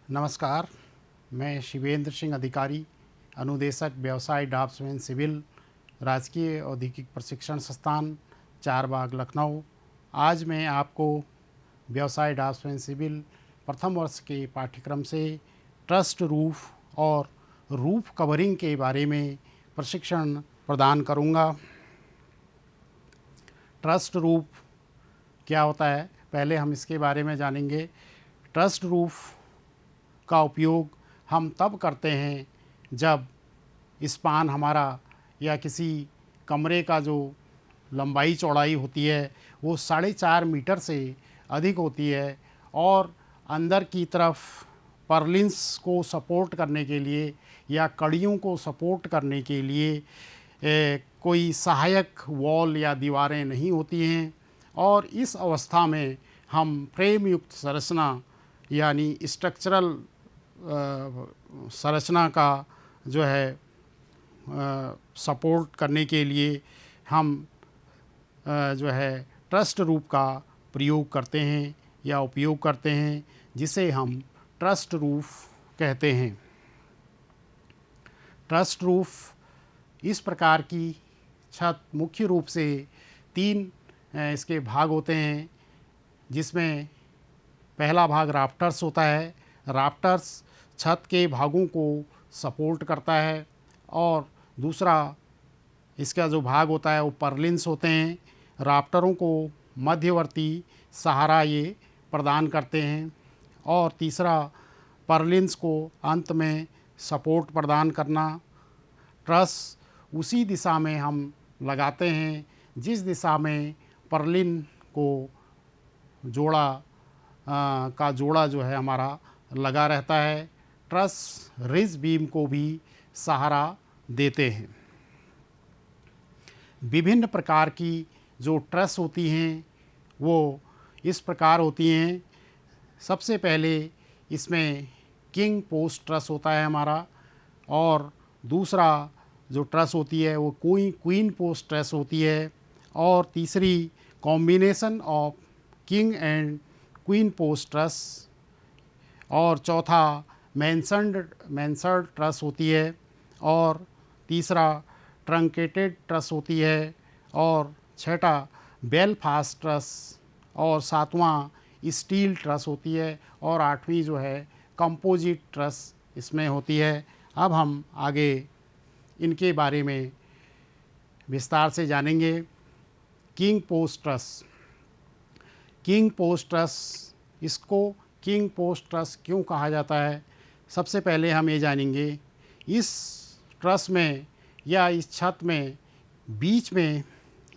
नमस्कार, मैं शिवेंद्र सिंह अधिकारी, अनुदेशक व्यवसाय ड्राफ्ट्समैन सिविल, राजकीय औद्योगिक प्रशिक्षण संस्थान, चारबाग, लखनऊ। आज मैं आपको व्यवसाय ड्राफ्ट्समैन सिविल प्रथम वर्ष के पाठ्यक्रम से ट्रस्ट रूफ और रूफ कवरिंग के बारे में प्रशिक्षण प्रदान करूंगा। ट्रस्ट रूफ क्या होता है, पहले हम इसके बारे में जानेंगे। ट्रस्ट रूफ का उपयोग हम तब करते हैं जब स्पान हमारा या किसी कमरे का जो लंबाई चौड़ाई होती है वो 4.5 मीटर से अधिक होती है और अंदर की तरफ पर्लिन्स को सपोर्ट करने के लिए या कड़ियों को सपोर्ट करने के लिए कोई सहायक वॉल या दीवारें नहीं होती हैं और इस अवस्था में हम फ्रेम युक्त संरचना यानी स्ट्रक्चरल संरचना का जो है सपोर्ट करने के लिए हम जो है ट्रस्ट रूफ का प्रयोग करते हैं या उपयोग करते हैं, जिसे हम ट्रस्ट रूफ कहते हैं। ट्रस्ट रूफ इस प्रकार की छत मुख्य रूप से 3 इसके भाग होते हैं, जिसमें पहला भाग राफ्टर्स होता है। राफ्टर्स छत के भागों को सपोर्ट करता है और दूसरा इसका जो भाग होता है वो पर्लिन्स होते हैं। राफ्टरों को मध्यवर्ती सहारा ये प्रदान करते हैं और तीसरा पर्लिन्स को अंत में सपोर्ट प्रदान करना। ट्रस उसी दिशा में हम लगाते हैं जिस दिशा में पर्लिन को का जोड़ा जो है हमारा लगा रहता है। ट्रस रिज बीम को भी सहारा देते हैं। विभिन्न प्रकार की जो ट्रस होती हैं वो इस प्रकार होती हैं। सबसे पहले इसमें किंग पोस्ट ट्रस होता है हमारा, और दूसरा जो ट्रस होती है वो क्वीन पोस्ट ट्रस होती है, और तीसरी combination of king and queen post truss, और चौथा मैंसर्ड ट्रस होती है, और तीसरा ट्रंकेटेड ट्रस होती है, और छठा बेलफास्ट ट्रस, और सातवां स्टील ट्रस होती है, और आठवीं जो है कंपोजिट ट्रस इसमें होती है। अब हम आगे इनके बारे में विस्तार से जानेंगे। King post truss. King post truss, इसको किंग पोस्ट ट्रस क्यों कहा जाता है, सबसे पहले हम ये जानेंगे। इस ट्रस में या इस छत में बीच में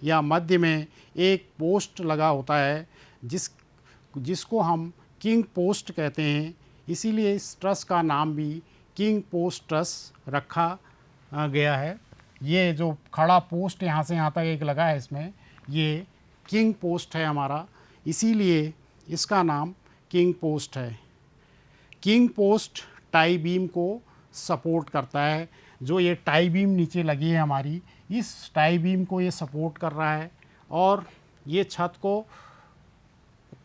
या मध्य में एक पोस्ट लगा होता है जिसको हम किंग पोस्ट कहते हैं। इसीलिए इस ट्रस का नाम भी किंग पोस्ट ट्रस रखा गया है। ये जो खड़ा पोस्ट यहाँ से यहाँ तक एक लगा है, इसमें ये किंग पोस्ट है हमारा, इसीलिए इसका नाम किंग पोस्ट है। किंग पोस्ट टाई बीम को सपोर्ट करता है। जो ये टाई बीम नीचे लगी है हमारी, इस टाई बीम को ये सपोर्ट कर रहा है और ये छत को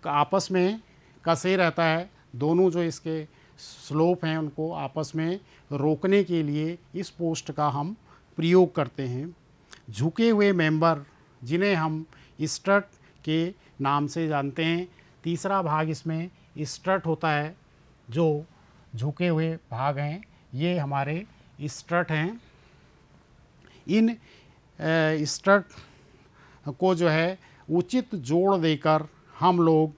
आपस में कसे रहता है। दोनों जो इसके स्लोप हैं उनको आपस में रोकने के लिए इस पोस्ट का हम प्रयोग करते हैं। झुके हुए मेंबर, जिन्हें हम स्ट्रट के नाम से जानते हैं। तीसरा भाग इसमें स्ट्रट होता है। जो झुके हुए भाग हैं ये हमारे स्ट्रट हैं। इन स्ट्रट को जो है उचित जोड़ देकर हम लोग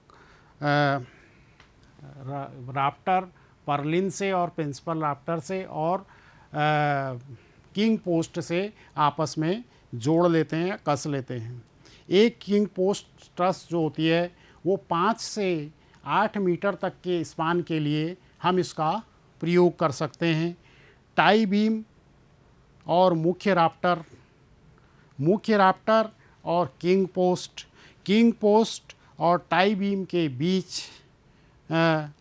राफ्टर पर्लिन से और प्रिंसिपल राफ्टर से और किंग पोस्ट से आपस में जोड़ लेते हैं, कस लेते हैं। एक किंग पोस्ट ट्रस जो होती है वो 5 से 8 मीटर तक के स्पान के लिए हम इसका प्रयोग कर सकते हैं। टाई बीम और मुख्य राफ्टर और किंग पोस्ट और टाई बीम के बीच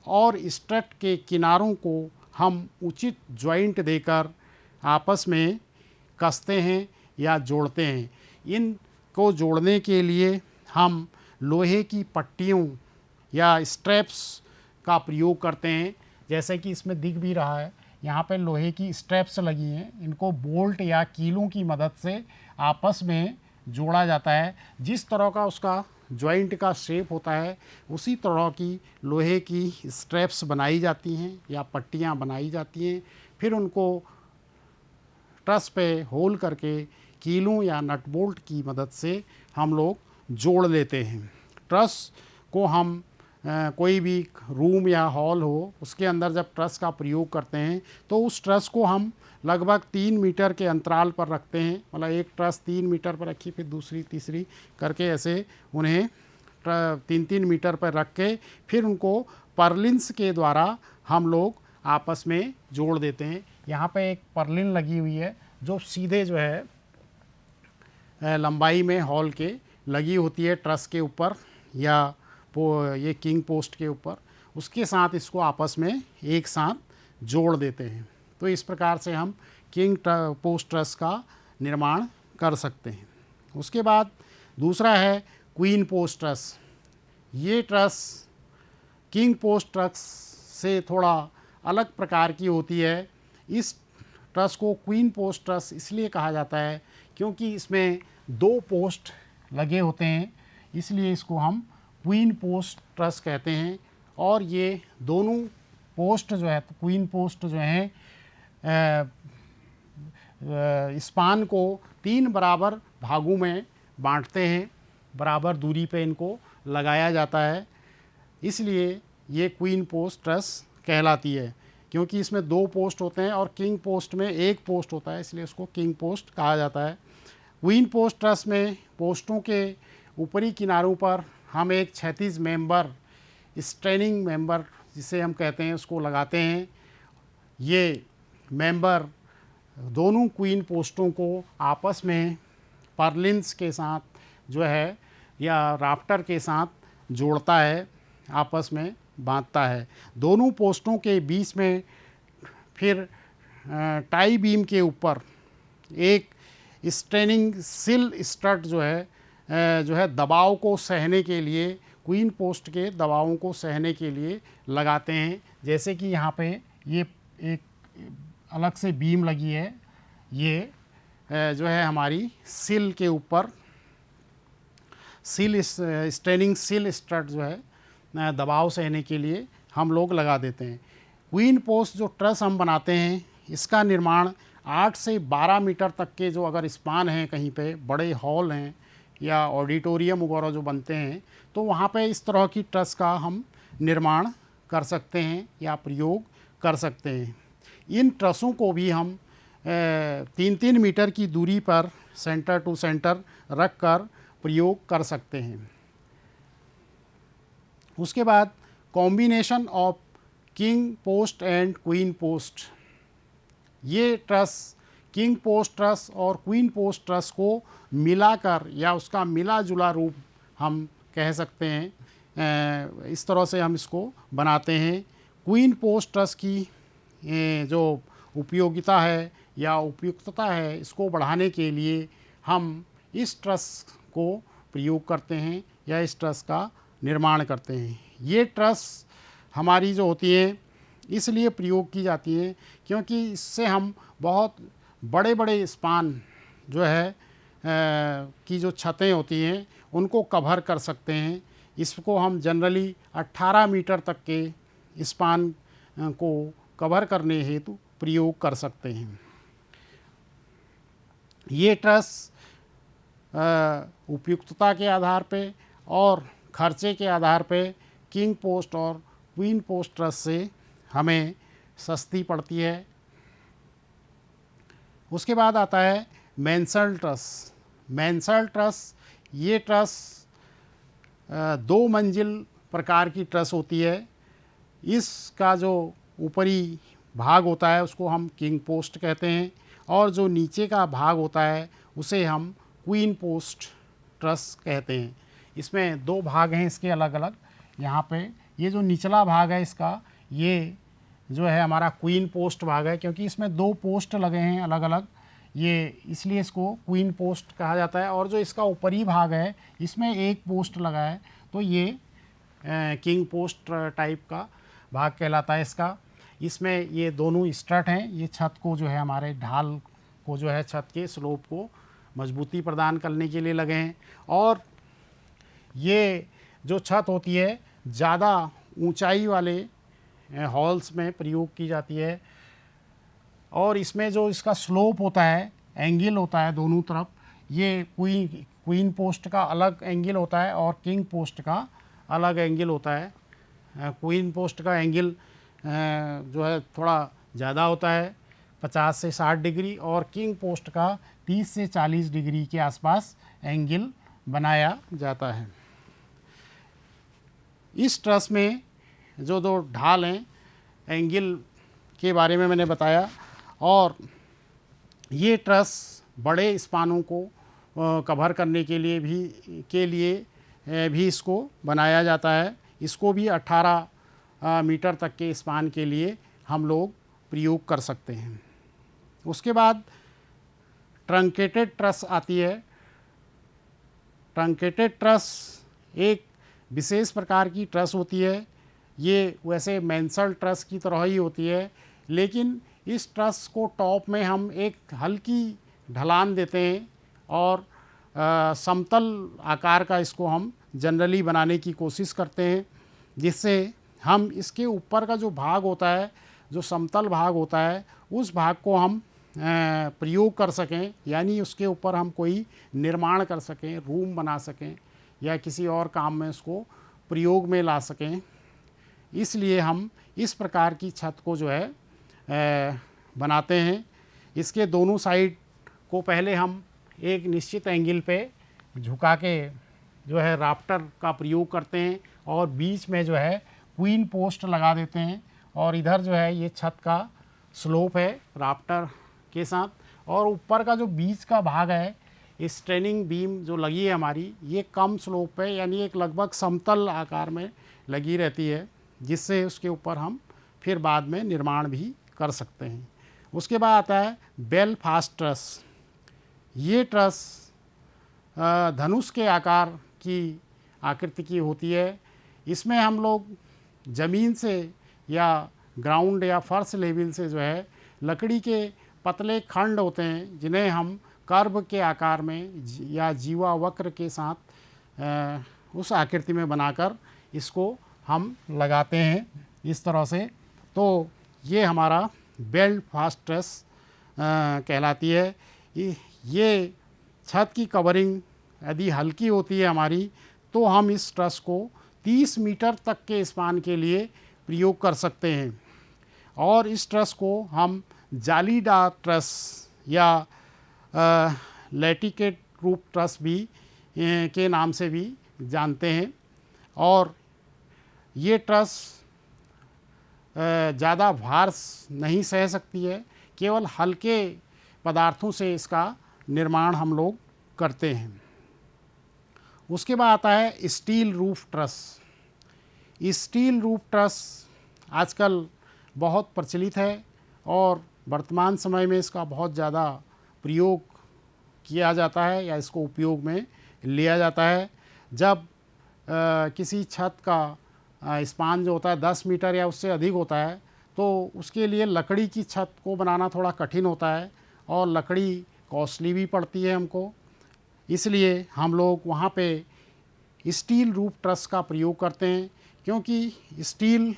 और स्ट्रट के किनारों को हम उचित जॉइंट देकर आपस में कसते हैं या जोड़ते हैं। इनको जोड़ने के लिए हम लोहे की पट्टियों या स्ट्रैप्स का प्रयोग करते हैं, जैसे कि इसमें दिख भी रहा है, यहाँ पे लोहे की स्ट्रैप्स लगी हैं, इनको बोल्ट या कीलों की मदद से आपस में जोड़ा जाता है। जिस तरह का उसका जॉइंट का शेप होता है उसी तरह की लोहे की स्ट्रैप्स बनाई जाती हैं या पट्टियाँ बनाई जाती हैं, फिर उनको ट्रस पे होल करके कीलों या नट बोल्ट की मदद से हम लोग जोड़ लेते हैं। ट्रस को हम कोई भी रूम या हॉल हो उसके अंदर जब ट्रस का प्रयोग करते हैं तो उस ट्रस को हम लगभग 3 मीटर के अंतराल पर रखते हैं। मतलब एक ट्रस 3 मीटर पर रखी, फिर दूसरी तीसरी करके ऐसे उन्हें 3-3 मीटर पर रख के फिर उनको परलिन्स के द्वारा हम लोग आपस में जोड़ देते हैं। यहाँ पे एक परलिन लगी हुई है जो सीधे जो है लंबाई में हॉल के लगी होती है ट्रस के ऊपर या ये किंग पोस्ट के ऊपर, उसके साथ इसको आपस में एक साथ जोड़ देते हैं। तो इस प्रकार से हम किंग पोस्ट ट्रस का निर्माण कर सकते हैं। उसके बाद दूसरा है क्वीन पोस्ट ट्रस। ये ट्रस किंग पोस्ट ट्रस से थोड़ा अलग प्रकार की होती है। इस ट्रस को क्वीन पोस्ट ट्रस इसलिए कहा जाता है क्योंकि इसमें 2 पोस्ट लगे होते हैं, इसलिए इसको हम क्वीन पोस्ट ट्रस कहते हैं। और ये दोनों पोस्ट जो है, तो क्वीन पोस्ट जो हैं स्पान को 3 बराबर भागों में बांटते हैं, बराबर दूरी पे इनको लगाया जाता है, इसलिए ये क्वीन पोस्ट ट्रस कहलाती है। क्योंकि इसमें 2 पोस्ट होते हैं और किंग पोस्ट में 1 पोस्ट होता है, इसलिए उसको किंग पोस्ट कहा जाता है। क्वीन पोस्ट ट्रस में पोस्टों के ऊपरी किनारों पर हम एक क्षैतिज मेंबर, स्ट्रेनिंग मेंबर जिसे हम कहते हैं, उसको लगाते हैं। ये मेंबर दोनों क्वीन पोस्टों को आपस में परलिन्स के साथ जो है या राफ्टर के साथ जोड़ता है, आपस में बांधता है। दोनों पोस्टों के बीच में फिर टाई बीम के ऊपर एक स्ट्रेनिंग सिल स्टड जो है दबाव को सहने के लिए, क्वीन पोस्ट के दबावों को सहने के लिए लगाते हैं। जैसे कि यहाँ पे ये एक अलग से बीम लगी है, ये जो है हमारी सिल के ऊपर सिल स्ट्रेनिंग सिल स्टड जो है दबाव सहने के लिए हम लोग लगा देते हैं। क्वीन पोस्ट जो ट्रस हम बनाते हैं इसका निर्माण 8 से 12 मीटर तक के जो अगर स्पान हैं, कहीं पे बड़े हॉल हैं या ऑडिटोरियम वगैरह जो बनते हैं, तो वहाँ पे इस तरह की ट्रस का हम निर्माण कर सकते हैं या प्रयोग कर सकते हैं। इन ट्रसों को भी हम 3-3 मीटर की दूरी पर सेंटर टू सेंटर रख कर प्रयोग कर सकते हैं। उसके बाद combination of king post and queen post. ये ट्रस किंग पोस्ट ट्रस और क्वीन पोस्ट ट्रस को मिलाकर या उसका मिला जुला रूप हम कह सकते हैं। इस तरह से हम इसको बनाते हैं। क्वीन पोस्ट ट्रस की जो उपयोगिता है या उपयुक्तता है, इसको बढ़ाने के लिए हम इस ट्रस को प्रयोग करते हैं या इस ट्रस का निर्माण करते हैं। ये ट्रस हमारी जो होती हैं इसलिए प्रयोग की जाती हैं क्योंकि इससे हम बहुत बड़े बड़े स्पान जो है की जो छतें होती हैं उनको कवर कर सकते हैं। इसको हम जनरली 18 मीटर तक के स्पान को कवर करने हेतु प्रयोग कर सकते हैं। ये ट्रस उपयुक्तता के आधार पे और खर्चे के आधार पे किंग पोस्ट और क्वीन पोस्ट ट्रस से हमें सस्ती पड़ती है। उसके बाद आता है मेंसल ट्रस। मेंसल ट्रस, ये ट्रस 2 मंजिल प्रकार की ट्रस होती है। इसका जो ऊपरी भाग होता है उसको हम किंग पोस्ट कहते हैं और जो नीचे का भाग होता है उसे हम क्वीन पोस्ट ट्रस कहते हैं। इसमें 2 भाग हैं इसके अलग अलग। यहाँ पे ये जो निचला भाग है इसका, ये जो है हमारा क्वीन पोस्ट भाग है क्योंकि इसमें 2 पोस्ट लगे हैं अलग अलग, ये इसलिए इसको क्वीन पोस्ट कहा जाता है। और जो इसका ऊपरी भाग है इसमें 1 पोस्ट लगा है, तो ये किंग पोस्ट टाइप का भाग कहलाता है इसका। इसमें ये दोनों स्ट्रट हैं, ये छत को जो है हमारे ढाल को जो है छत के स्लोप को मजबूती प्रदान करने के लिए लगे हैं। और ये जो छत होती है ज़्यादा ऊंचाई वाले हॉल्स में प्रयोग की जाती है। और इसमें जो इसका स्लोप होता है, एंगल होता है दोनों तरफ, ये क्वीन पोस्ट का अलग एंगल होता है और किंग पोस्ट का अलग एंगल होता है। क्वीन पोस्ट का एंगल जो है थोड़ा ज़्यादा होता है, 50 से 60 डिग्री, और किंग पोस्ट का 30 से 40 डिग्री के आसपास एंगल बनाया जाता है। इस ट्रस में जो दो ढाल हैं, एंगल के बारे में मैंने बताया। और ये ट्रस बड़े स्पानों को कवर करने के लिए भी इसको बनाया जाता है। इसको भी 18 मीटर तक के स्पान के लिए हम लोग प्रयोग कर सकते हैं। उसके बाद ट्रंकेटेड ट्रस आती है। ट्रंकेटेड ट्रस एक विशेष प्रकार की ट्रस होती है। ये वैसे मेंसल ट्रस की तरह ही होती है, लेकिन इस ट्रस को टॉप में हम एक हल्की ढलान देते हैं और समतल आकार का इसको हम जनरली बनाने की कोशिश करते हैं, जिससे हम इसके ऊपर का जो भाग होता है, जो समतल भाग होता है, उस भाग को हम प्रयोग कर सकें, यानी उसके ऊपर हम कोई निर्माण कर सकें, रूम बना सकें या किसी और काम में उसको प्रयोग में ला सकें। इसलिए हम इस प्रकार की छत को जो है बनाते हैं। इसके दोनों साइड को पहले हम एक निश्चित एंगल पे झुका के जो है राफ्टर का प्रयोग करते हैं और बीच में जो है क्वीन पोस्ट लगा देते हैं, और इधर जो है ये छत का स्लोप है राफ्टर के साथ, और ऊपर का जो बीच का भाग है, स्ट्रेनिंग बीम जो लगी है हमारी, ये कम स्लोप पे यानी एक लगभग समतल आकार में लगी रहती है, जिससे उसके ऊपर हम फिर बाद में निर्माण भी कर सकते हैं। उसके बाद आता है बेलफास्ट ट्रस। ये ट्रस धनुष के आकार की आकृति की होती है। इसमें हम लोग ज़मीन से या ग्राउंड या फर्श लेवल से जो है लकड़ी के पतले खंड होते हैं, जिन्हें हम कर्व के आकार में या जीवा वक्र के साथ उस आकृति में बनाकर इसको हम लगाते हैं इस तरह से। तो ये हमारा बेलफास्ट ट्रस कहलाती है। ये छत की कवरिंग यदि हल्की होती है हमारी, तो हम इस ट्रस को 30 मीटर तक के स्पान के लिए प्रयोग कर सकते हैं। और इस ट्रस को हम जालीदार ट्रस या लैटिकेट रूप ट्रस भी के नाम से भी जानते हैं। और ये ट्रस ज़्यादा भार नहीं सह सकती है, केवल हल्के पदार्थों से इसका निर्माण हम लोग करते हैं। उसके बाद आता है steel roof truss. Steel roof truss आजकल बहुत प्रचलित है और वर्तमान समय में इसका बहुत ज़्यादा प्रयोग किया जाता है या इसको उपयोग में लिया जाता है। जब किसी छत का स्पान जो होता है 10 मीटर या उससे अधिक होता है, तो उसके लिए लकड़ी की छत को बनाना थोड़ा कठिन होता है और लकड़ी कॉस्टली भी पड़ती है हमको। इसलिए हम लोग वहाँ पे स्टील रूफ ट्रस का प्रयोग करते हैं, क्योंकि स्टील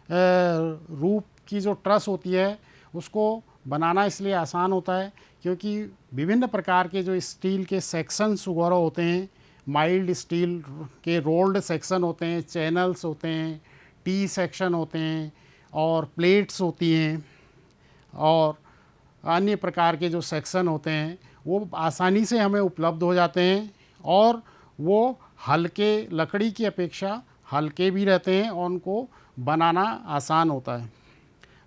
रूफ की जो ट्रस होती है उसको बनाना इसलिए आसान होता है क्योंकि विभिन्न प्रकार के जो स्टील के सेक्शंस वगैरह होते हैं, माइल्ड स्टील के रोल्ड सेक्शन होते हैं, चैनल्स होते हैं, टी सेक्शन होते हैं और प्लेट्स होती हैं और अन्य प्रकार के जो सेक्शन होते हैं, वो आसानी से हमें उपलब्ध हो जाते हैं और वो हल्के, लकड़ी की अपेक्षा हल्के भी रहते हैं और उनको बनाना आसान होता है।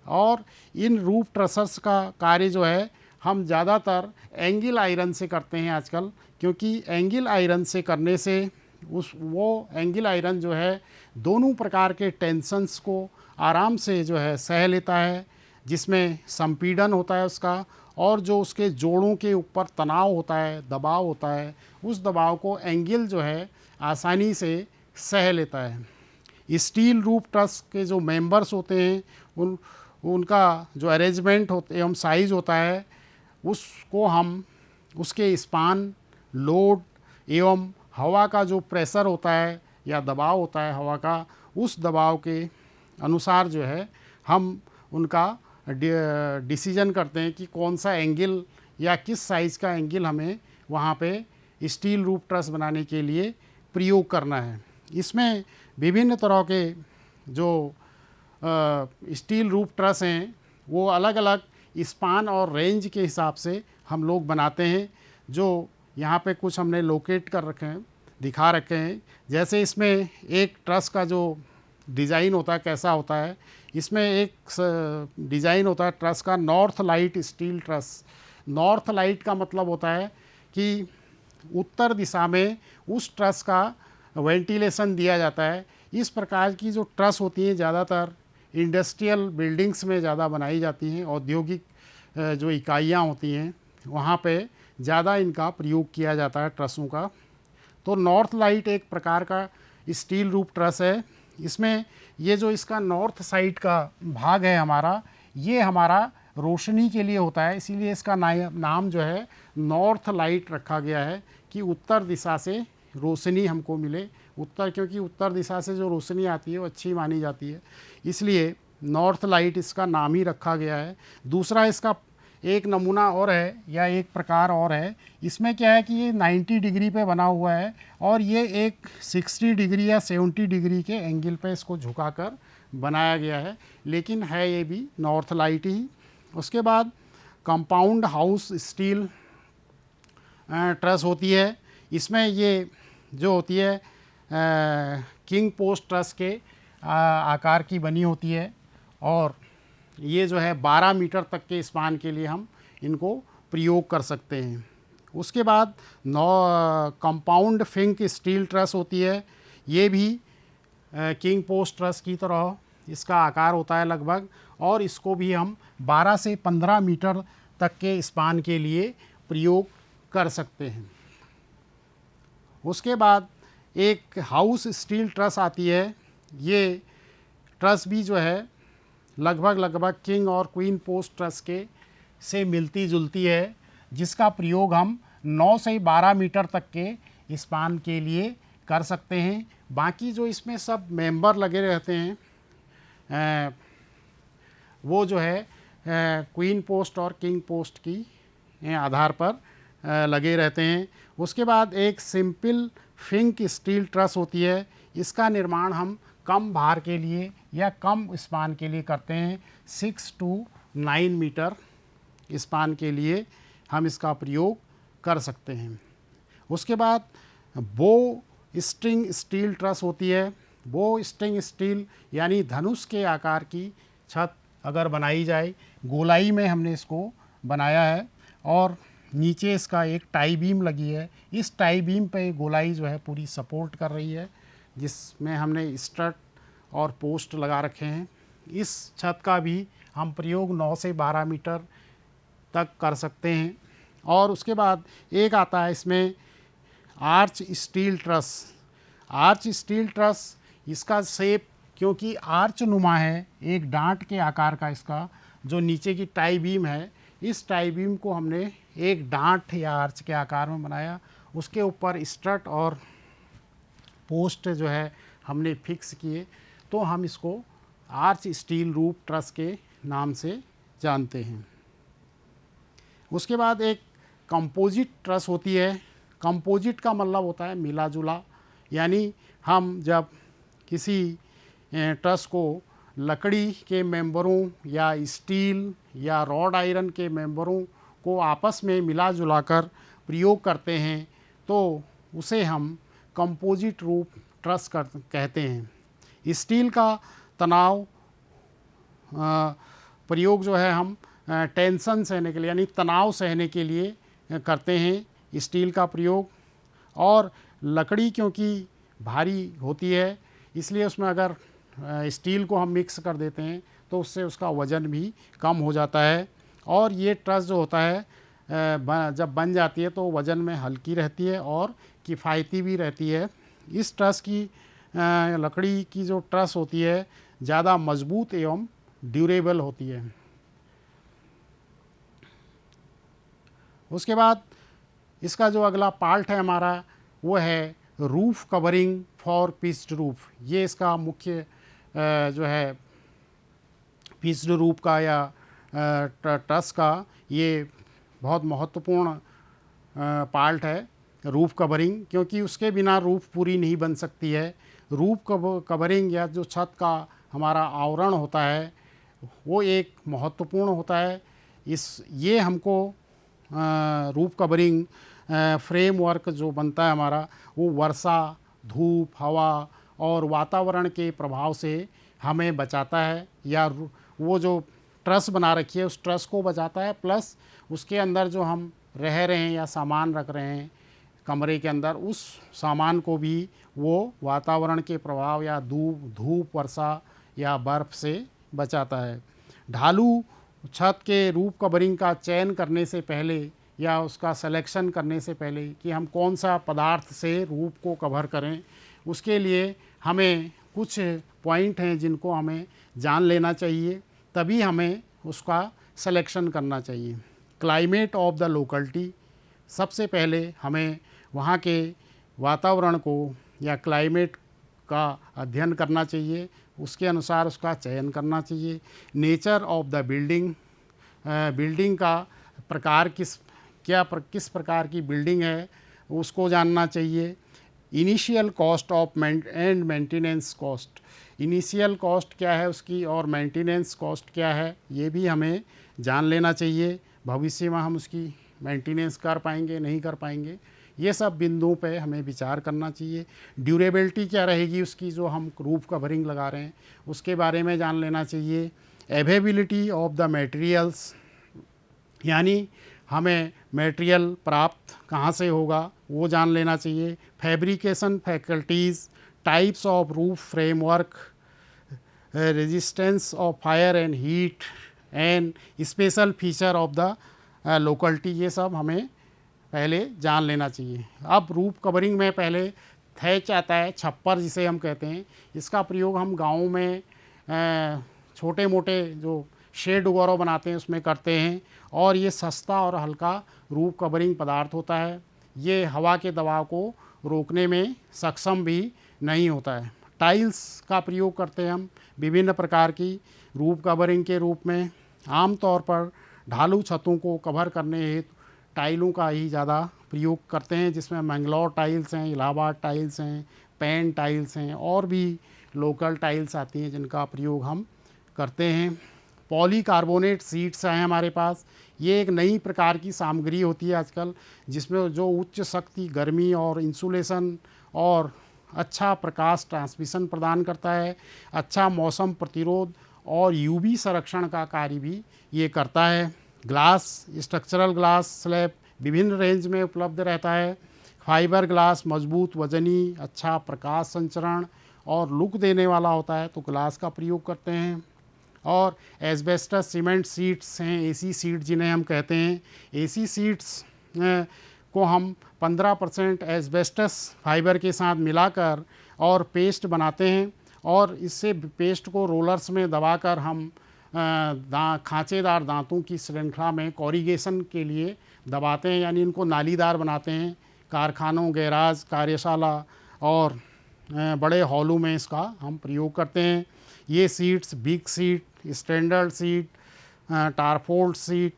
और इन रूफ ट्रसर्स का कार्य जो है हम ज़्यादातर एंगल आयरन से करते हैं आजकल, क्योंकि एंगल आयरन से करने से वो एंगल आयरन जो है दोनों प्रकार के टेंशन्स को आराम से जो है सह लेता है, जिसमें संपीड़न होता है उसका, और जो उसके जोड़ों के ऊपर तनाव होता है, दबाव होता है, उस दबाव को एंगल जो है आसानी से सह लेता है। स्टील रूफ ट्रस के जो मेंबर्स होते हैं उनका जो अरेंजमेंट होते एवं साइज़ होता है उसको हम उसके स्पान, लोड एवं हवा का जो प्रेशर होता है या दबाव होता है हवा का, उस दबाव के अनुसार जो है हम उनका डिसीजन करते हैं कि कौन सा एंगल या किस साइज़ का एंगल हमें वहाँ पे स्टील रूफ ट्रस बनाने के लिए प्रयोग करना है। इसमें विभिन्न तरह के जो स्टील रूफ ट्रस हैं वो अलग अलग स्पान और रेंज के हिसाब से हम लोग बनाते हैं, जो यहाँ पे कुछ हमने लोकेट कर रखे हैं, दिखा रखे हैं। जैसे इसमें एक ट्रस का जो डिज़ाइन होता है कैसा होता है, इसमें एक डिज़ाइन होता है ट्रस का north light steel truss. North light का मतलब होता है कि उत्तर दिशा में उस ट्रस का वेंटिलेशन दिया जाता है। इस प्रकार की जो ट्रस होती हैं ज़्यादातर इंडस्ट्रियल बिल्डिंग्स में ज़्यादा बनाई जाती हैं, औद्योगिक जो इकाइयाँ होती हैं वहाँ पे ज़्यादा इनका प्रयोग किया जाता है ट्रसों का। तो नॉर्थ लाइट एक प्रकार का स्टील रूफ ट्रस है। इसमें ये जो इसका नॉर्थ साइड का भाग है हमारा, ये हमारा रोशनी के लिए होता है, इसीलिए इसका नाम जो है नॉर्थ लाइट रखा गया है कि उत्तर दिशा से रोशनी हमको मिले। क्योंकि उत्तर दिशा से जो रोशनी आती है वो अच्छी मानी जाती है, इसलिए नॉर्थ लाइट इसका नाम ही रखा गया है। दूसरा इसका एक नमूना और है या एक प्रकार और है। इसमें क्या है कि ये 90 डिग्री पे बना हुआ है और ये एक 60 डिग्री या 70 डिग्री के एंगल पे इसको झुकाकर बनाया गया है, लेकिन है ये भी नॉर्थ लाइट ही। उसके बाद कंपाउंड हाउस स्टील ट्रस होती है। इसमें ये जो होती है किंग पोस्ट ट्रस के आकार की बनी होती है और ये जो है 12 मीटर तक के स्पान के लिए हम इनको प्रयोग कर सकते हैं। उसके बाद कंपाउंड फिंक स्टील ट्रस होती है। ये भी किंग पोस्ट ट्रस की तरह इसका आकार होता है लगभग, और इसको भी हम 12 से 15 मीटर तक के स्पान के लिए प्रयोग कर सकते हैं। उसके बाद एक हाउस स्टील ट्रस आती है। ये ट्रस भी जो है लगभग किंग और क्वीन पोस्ट ट्रस के से मिलती जुलती है, जिसका प्रयोग हम 9 से 12 मीटर तक के स्पान के लिए कर सकते हैं। बाकी जो इसमें सब मेंबर लगे रहते हैं वो जो है क्वीन पोस्ट और किंग पोस्ट की आधार पर लगे रहते हैं। उसके बाद एक सिंपल फिंक स्टील ट्रस होती है। इसका निर्माण हम कम भार के लिए या कम स्पान के लिए करते हैं। 6 to 9 मीटर स्पान के लिए हम इसका प्रयोग कर सकते हैं। उसके बाद बो स्ट्रिंग स्टील ट्रस होती है। बो स्ट्रिंग स्टील यानी धनुष के आकार की छत अगर बनाई जाए, गोलाई में हमने इसको बनाया है और नीचे इसका एक टाई बीम लगी है। इस टाई बीम पे गोलाई जो है पूरी सपोर्ट कर रही है, जिसमें हमने स्ट्रट और पोस्ट लगा रखे हैं। इस छत का भी हम प्रयोग 9 से 12 मीटर तक कर सकते हैं। और उसके बाद एक आता है इसमें arch steel truss. Arch steel truss, इसका शेप क्योंकि आर्च नुमा है, एक डांट के आकार का इसका जो नीचे की टाई बीम है, इस टाई बीम को हमने एक डांट या आर्च के आकार में बनाया। उसके ऊपर स्ट्रट और पोस्ट जो है हमने फिक्स किए, तो हम इसको आर्च स्टील रूफ ट्रस के नाम से जानते हैं। उसके बाद एक कंपोजिट ट्रस होती है। कंपोजिट का मतलब होता है मिला जुला, यानी हम जब किसी ट्रस को लकड़ी के मेंबरों या स्टील या रॉड आयरन के मेंबरों को आपस में मिला जुला कर प्रयोग करते हैं, तो उसे हम कंपोजिट रूफ ट्रस कहते हैं। स्टील का तनाव प्रयोग जो है हम टेंशन सहने के लिए यानी तनाव सहने के लिए करते हैं स्टील का प्रयोग। और लकड़ी क्योंकि भारी होती है, इसलिए उसमें अगर स्टील को हम मिक्स कर देते हैं तो उससे उसका वज़न भी कम हो जाता है। और ये ट्रस जो होता है जब बन जाती है तो वज़न में हल्की रहती है और किफ़ायती भी रहती है। इस ट्रस की लकड़ी की जो ट्रस होती है ज़्यादा मजबूत एवं ड्यूरेबल होती है। उसके बाद इसका जो अगला पार्ट है हमारा वो है roof covering for pitched roof. ये इसका मुख्य जो है पिच्ड रूफ का या ट्रस का ये बहुत महत्वपूर्ण पार्ट है रूफ कवरिंग, क्योंकि उसके बिना रूफ पूरी नहीं बन सकती है। रूफ कवरिंग या जो छत का हमारा आवरण होता है वो एक महत्वपूर्ण होता है। ये हमको रूफ कवरिंग फ्रेमवर्क जो बनता है हमारा वो वर्षा, धूप, हवा और वातावरण के प्रभाव से हमें बचाता है, या वो जो ट्रस बना रखी है उस ट्रस को बचाता है, प्लस उसके अंदर जो हम रह रहे हैं या सामान रख रहे हैं कमरे के अंदर उस सामान को भी वो वातावरण के प्रभाव या धूप, वर्षा या बर्फ़ से बचाता है। ढालू छत के रूफ कवरिंग का चयन करने से पहले या उसका सिलेक्शन करने से पहले कि हम कौन सा पदार्थ से रूफ को कवर करें, उसके लिए हमें कुछ पॉइंट हैं जिनको हमें जान लेना चाहिए, तभी हमें उसका सिलेक्शन करना चाहिए। क्लाइमेट ऑफ द लोकेलिटी, सबसे पहले हमें वहाँ के वातावरण को या क्लाइमेट का अध्ययन करना चाहिए, उसके अनुसार उसका चयन करना चाहिए। Nature of the building, building का प्रकार किस प्रकार की बिल्डिंग है उसको जानना चाहिए। Initial cost of and maintenance cost, initial cost क्या है उसकी और मेंटेनेंस कॉस्ट क्या है ये भी हमें जान लेना चाहिए। भविष्य में हम उसकी मेंटेनेंस कर पाएंगे नहीं कर पाएंगे, ये सब बिंदुओं पे हमें विचार करना चाहिए। ड्यूरेबिलिटी क्या रहेगी उसकी, जो हम रूफ कवरिंग लगा रहे हैं उसके बारे में जान लेना चाहिए। अवेलेबिलिटी ऑफ द मटेरियल्स, यानी हमें मटेरियल प्राप्त कहाँ से होगा वो जान लेना चाहिए। Fabrication faculties, types of roof framework, resistance of fire and heat and special feature of the locality, ये सब हमें पहले जान लेना चाहिए। अब रूफ कवरिंग में पहले थैच आता है, छप्पर जिसे हम कहते हैं। इसका प्रयोग हम गाँव में छोटे मोटे जो शेड वगैरह बनाते हैं उसमें करते हैं, और ये सस्ता और हल्का रूफ कवरिंग पदार्थ होता है। ये हवा के दबाव को रोकने में सक्षम भी नहीं होता है। टाइल्स का प्रयोग करते हैं हम विभिन्न प्रकार की रूफ कवरिंग के रूप में। आमतौर पर ढालू छतों को कवर करने हेतु टाइलों का ही ज़्यादा प्रयोग करते हैं, जिसमें मैंगलोर टाइल्स हैं, इलाहाबाद टाइल्स हैं, पैन टाइल्स हैं, और भी लोकल टाइल्स आती हैं जिनका प्रयोग हम करते हैं। पॉलीकार्बोनेट शीट्स हैं हमारे पास। ये एक नई प्रकार की सामग्री होती है आजकल, जिसमें जो उच्च शक्ति, गर्मी और इंसुलेशन और अच्छा प्रकाश ट्रांसमिशन प्रदान करता है, अच्छा मौसम प्रतिरोध और यूवी संरक्षण का कार्य भी ये करता है। ग्लास, स्ट्रक्चरल ग्लास स्लैब विभिन्न रेंज में उपलब्ध रहता है। फाइबर ग्लास मजबूत, वजनी, अच्छा प्रकाश संचरण और लुक देने वाला होता है, तो ग्लास का प्रयोग करते हैं। और एस्बेस्टस सीमेंट सीट्स हैं, एसी सीट जिन्हें हम कहते हैं। एसी सीट्स को हम 15% एस्बेस्टस फाइबर के साथ मिलाकर और पेस्ट बनाते हैं, और इससे पेस्ट को रोलर्स में दबाकर हम खांचेदार दांतों की श्रृंखला में कोरिगेशन के लिए दबाते हैं, यानी इनको नालीदार बनाते हैं। कारखानों, गैराज, कार्यशाला और बड़े हॉलों में इसका हम प्रयोग करते हैं। ये seats big seat, standard seat, टारफोल्ड सीट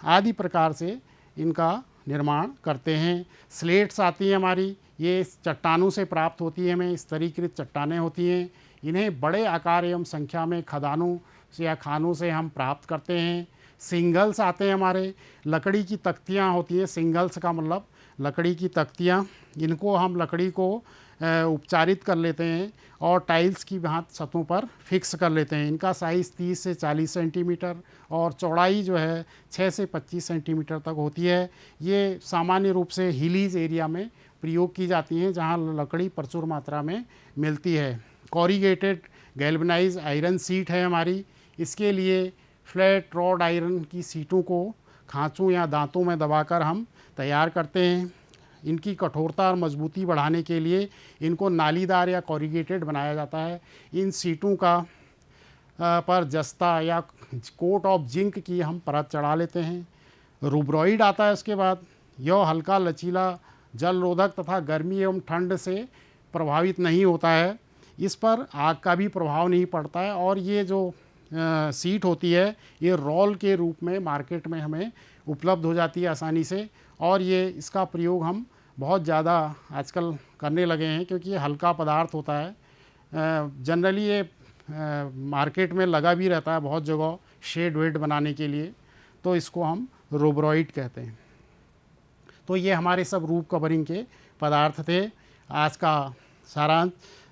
आदि प्रकार से इनका निर्माण करते हैं। स्लेट्स आती हैं हमारी, ये चट्टानों से प्राप्त होती हैं, हमें स्तरीकृत चट्टानें होती हैं। इन्हें बड़े आकार एवं संख्या में खदानों से या खानों से हम प्राप्त करते हैं। सिंगल्स आते हैं हमारे, लकड़ी की तख्तियाँ होती हैं। सिंगल्स का मतलब लकड़ी की तख्तियाँ, इनको हम लकड़ी को उपचारित कर लेते हैं और टाइल्स की भांति छतों पर फिक्स कर लेते हैं। इनका साइज़ 30 से 40 सेंटीमीटर और चौड़ाई जो है 6 से 25 सेंटीमीटर तक होती है। ये सामान्य रूप से हिलीज एरिया में प्रयोग की जाती हैं, जहाँ लकड़ी प्रचुर मात्रा में मिलती है। कोरिगेटेड गैल्वनाइज आयरन सीट है हमारी। इसके लिए फ्लैट रॉड आयरन की सीटों को खांचों या दांतों में दबाकर हम तैयार करते हैं। इनकी कठोरता और मजबूती बढ़ाने के लिए इनको नालीदार या कोरिगेटेड बनाया जाता है। इन सीटों का पर जस्ता या कोट ऑफ जिंक की हम परत चढ़ा लेते हैं। रूब्रॉइड आता है उसके बाद। यह हल्का, लचीला, जल रोधक तथा गर्मी एवं ठंड से प्रभावित नहीं होता है। इस पर आग का भी प्रभाव नहीं पड़ता है और ये जो सीट होती है ये रोल के रूप में मार्केट में हमें उपलब्ध हो जाती है आसानी से, और ये इसका प्रयोग हम बहुत ज़्यादा आजकल करने लगे हैं क्योंकि ये हल्का पदार्थ होता है। जनरली ये मार्केट में लगा भी रहता है बहुत जगह शेड वेड बनाने के लिए, तो इसको हम रूब्रॉइड कहते हैं। तो ये हमारे सब रूफ कवरिंग के पदार्थ थे। आज का सारांश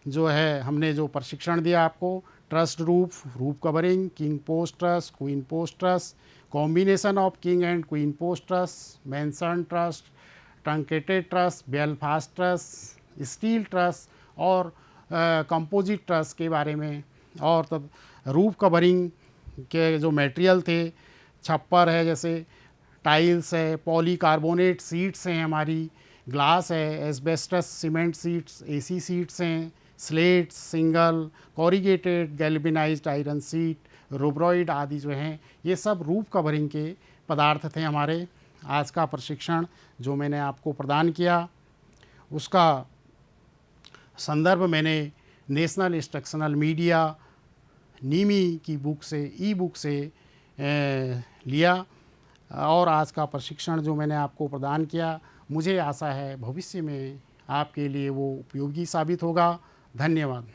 जो है, हमने जो प्रशिक्षण दिया आपको, trust roof, roof covering, king post truss, queen post truss, combination of king and queen post truss, mention trust, truncated truss, Belfast truss, steel truss और कंपोजिट ट्रस के बारे में, और तब रूफ कवरिंग के जो मटेरियल थे, छप्पर है, जैसे टाइल्स है, पॉलीकार्बोनेट सीट्स हैं हमारी, ग्लास है, asbestos cement seats, AC seats हैं, slates, single, corrugated, galvanised iron seat, ruberoid आदि जो हैं, ये सब रूफ कवरिंग के पदार्थ थे हमारे। आज का प्रशिक्षण जो मैंने आपको प्रदान किया उसका संदर्भ मैंने नेशनल इंस्ट्रक्शनल मीडिया नीमी की बुक से, ई बुक से लिया, और आज का प्रशिक्षण जो मैंने आपको प्रदान किया, मुझे आशा है भविष्य में आपके लिए वो उपयोगी साबित होगा। धन्यवाद।